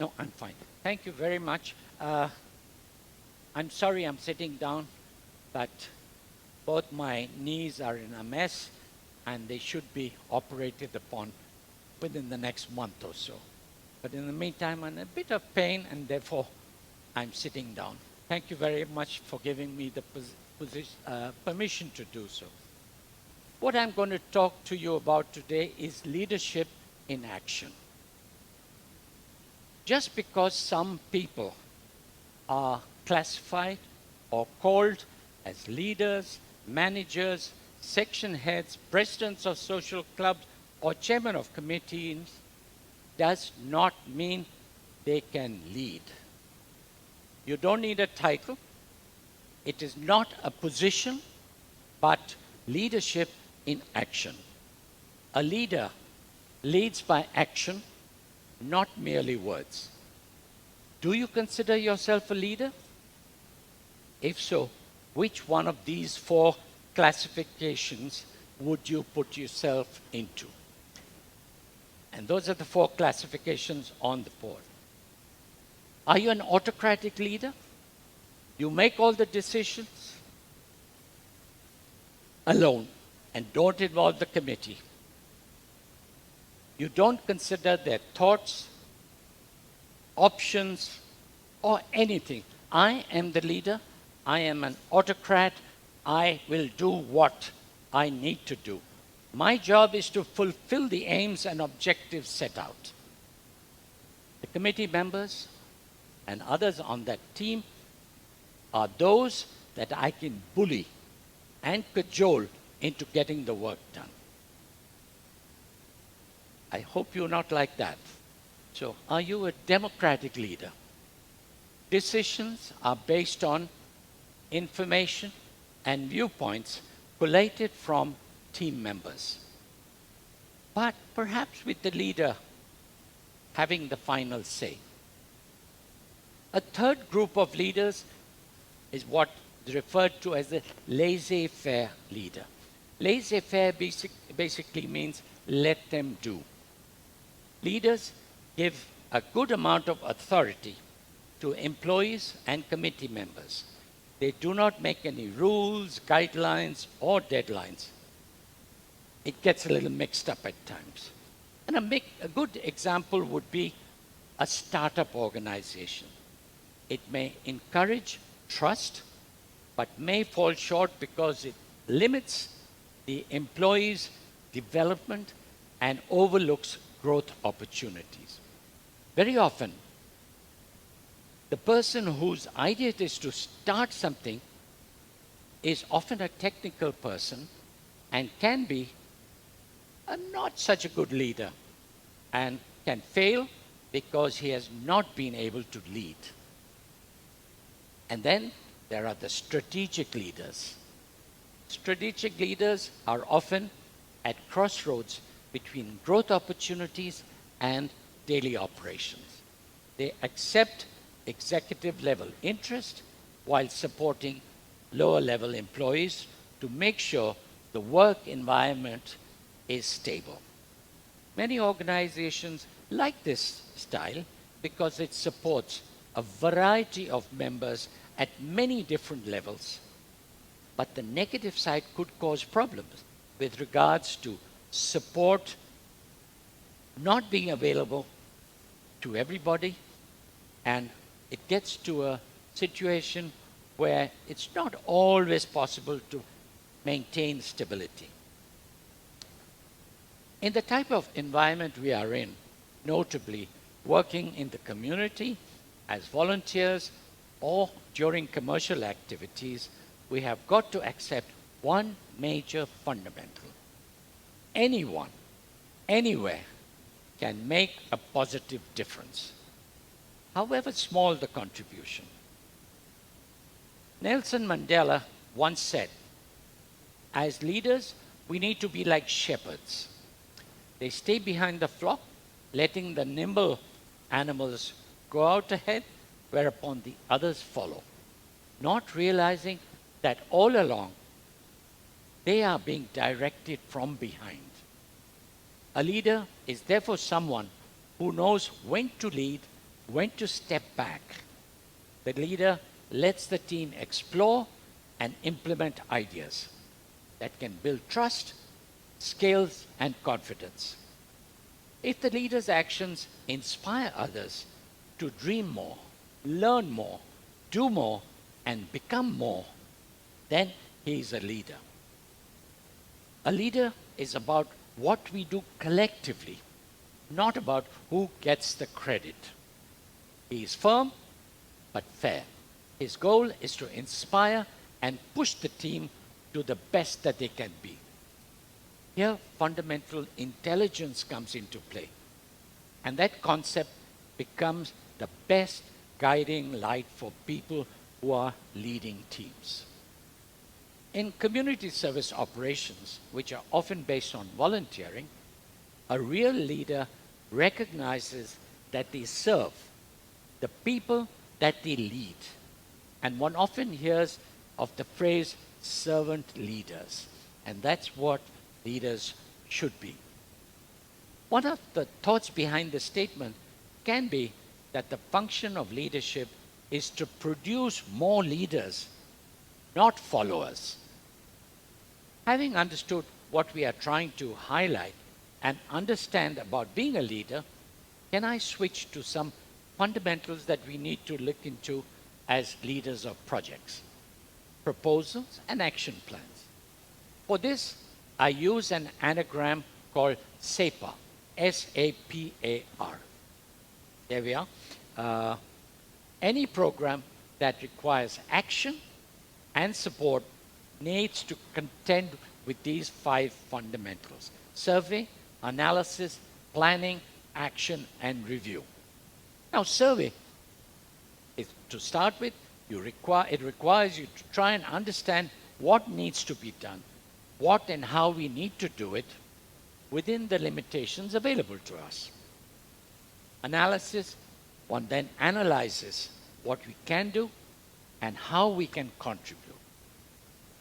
No, I'm fine. Thank you very much. I'm sorry I'm sitting down, but both my knees are in a mess and they should be operated upon within the next month or so. But in the meantime, I'm in a bit of pain and therefore I'm sitting down. Thank you very much for giving me the permission to do so. What I'm going to talk to you about today is leadership in action. Just because some people are classified or called as leaders, managers, section heads, presidents of social clubs, or chairman of committees, does not mean they can lead. You don't need a title. It is not a position, but leadership in action. A leader leads by action, not merely words. Do you consider yourself a leader? If so, which one of these 4 classifications would you put yourself into? And those are the 4 classifications on the board. Are you an autocratic leader? You make all the decisions alone and don't involve the committee. You don't consider their thoughts, options, or anything. I am the leader. I am an autocrat. I will do what I need to do. My job is to fulfill the aims and objectives set out. The committee members and others on that team are those that I can bully and cajole into getting the work done. I hope you're not like that. So, are you a democratic leader? Decisions are based on information and viewpoints collated from team members, but perhaps with the leader having the final say. A third group of leaders is what is referred to as a laissez-faire leader. Laissez-faire basically means let them do. Leaders give a good amount of authority to employees and committee members. They do not make any rules, guidelines, or deadlines. It gets a little mixed up at times. And a good example would be a startup organization. It may encourage trust, but may fall short because it limits the employees' development and overlooks growth opportunities. Very often, the person whose idea it is to start something is often a technical person and can be not such a good leader and can fail because he has not been able to lead. And then there are the strategic leaders. Strategic leaders are often at crossroads between growth opportunities and daily operations. They accept executive level interest while supporting lower level employees to make sure the work environment is stable. Many organizations like this style because it supports a variety of members at many different levels. But the negative side could cause problems with regards to support not being available to everybody, and it gets to a situation where it's not always possible to maintain stability. In the type of environment we are in, notably working in the community as volunteers or during commercial activities, we have got to accept one major fundamental. Anyone, anywhere, can make a positive difference, however small the contribution. Nelson Mandela once said, as leaders, we need to be like shepherds. They stay behind the flock, letting the nimble animals go out ahead, whereupon the others follow, not realizing that all along they are being directed from behind. A leader is therefore someone who knows when to lead, when to step back. The leader lets the team explore and implement ideas that can build trust, skills, and confidence. If the leader's actions inspire others to dream more, learn more, do more, and become more, then he is a leader. A leader is about what we do collectively, not about who gets the credit. He is firm but fair. His goal is to inspire and push the team to the best that they can be. Here, fundamental intelligence comes into play, and that concept becomes the best guiding light for people who are leading teams. In community service operations, which are often based on volunteering, a real leader recognizes that they serve the people that they lead. And one often hears of the phrase servant leaders, and that's what leaders should be. One of the thoughts behind the statement can be that the function of leadership is to produce more leaders, not followers. Having understood what we are trying to highlight and understand about being a leader, can I switch to some fundamentals that we need to look into as leaders of projects, proposals, and action plans? For this, I use an anagram called SEPA, S-A-P-A-R. There we are. Any program that requires action and support needs to contend with these 5 fundamentals: survey, analysis, planning, action, and review. Now, survey is, to start with, it requires you to try and understand what needs to be done, what and how we need to do it within the limitations available to us. Analysis, one then analyzes what we can do and how we can contribute.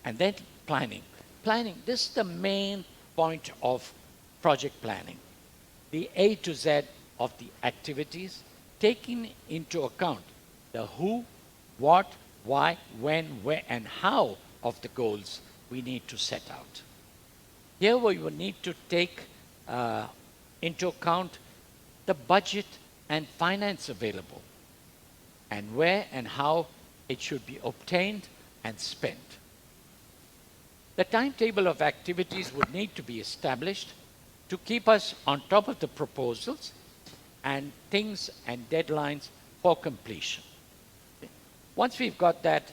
And then planning. Planning, this is the main point of project planning. The A to Z of the activities, taking into account the who, what, why, when, where, and how of the goals we need to set out. Here we will need to take into account the budget and finance available, and where and how it should be obtained and spent. The timetable of activities would need to be established to keep us on top of the proposals and things and deadlines for completion. Once we've got that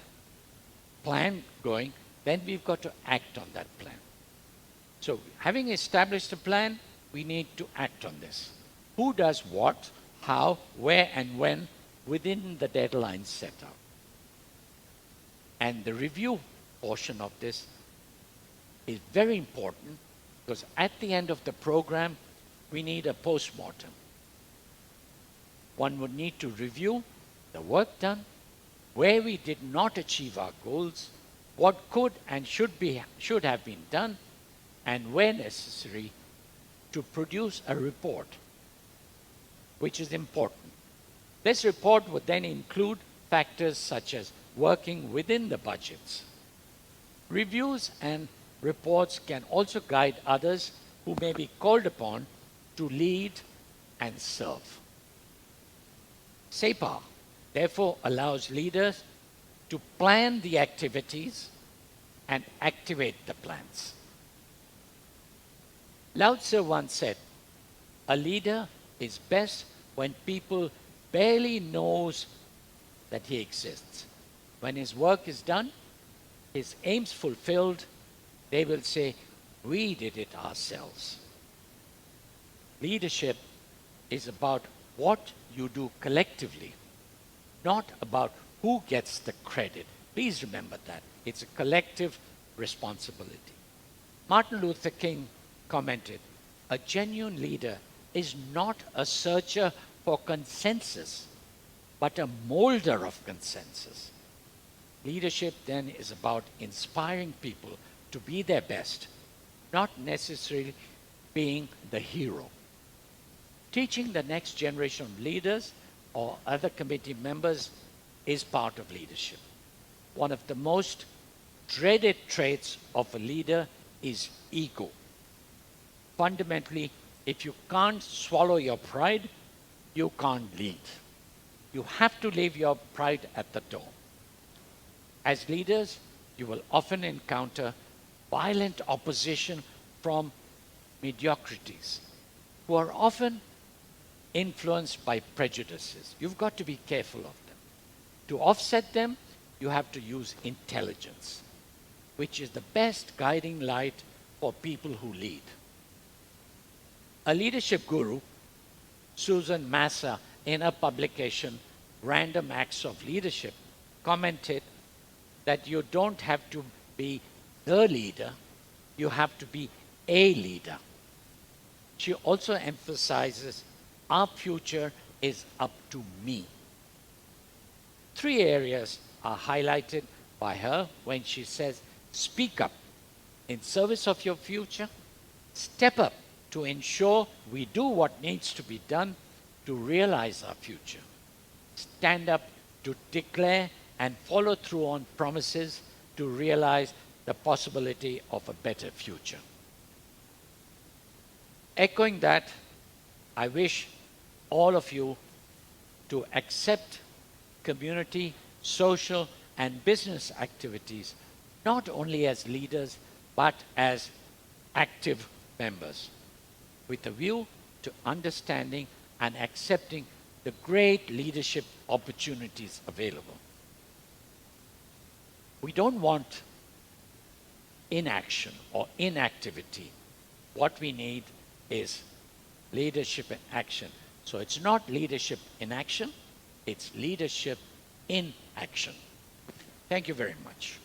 plan going, then we've got to act on that plan. So having established a plan, we need to act on this. Who does what, how, where, and when within the deadlines set out. And the review portion of this is very important, because at the end of the program, we need a post-mortem. One would need to review the work done, where we did not achieve our goals, what could and should have been done, and where necessary, to produce a report, which is important. This report would then include factors such as working within the budgets. Reviews and reports can also guide others who may be called upon to lead and serve. SEPA, therefore, allows leaders to plan the activities and activate the plans. Lao Tzu once said, "A leader is best when people barely knows that he exists. When his work is done, his aims fulfilled, they will say, 'We did it ourselves.'" Leadership is about what you do collectively, not about who gets the credit. Please remember that. It's a collective responsibility. Martin Luther King commented, "A genuine leader is not a searcher for consensus, but a molder of consensus." Leadership then is about inspiring people to be their best, not necessarily being the hero. Teaching the next generation of leaders or other committee members is part of leadership. One of the most dreaded traits of a leader is ego. Fundamentally, if you can't swallow your pride, you can't lead. You have to leave your pride at the door. As leaders, you will often encounter violent opposition from mediocrities who are often influenced by prejudices. You've got to be careful of them. To offset them, you have to use intelligence, which is the best guiding light for people who lead. A leadership guru, Susan Massa, in her publication, Random Acts of Leadership, commented that you don't have to be the leader, you have to be a leader. She also emphasizes our future is up to me. 3 areas are highlighted by her when she says, speak up in service of your future, step up to ensure we do what needs to be done to realize our future, stand up to declare and follow through on promises to realize the possibility of a better future. Echoing that, I wish all of you to accept community, social, and business activities, not only as leaders, but as active members, with a view to understanding and accepting the great leadership opportunities available. We don't want inaction or inactivity. What we need is leadership in action. So it's not leadership in action, it's leadership in action. Thank you very much.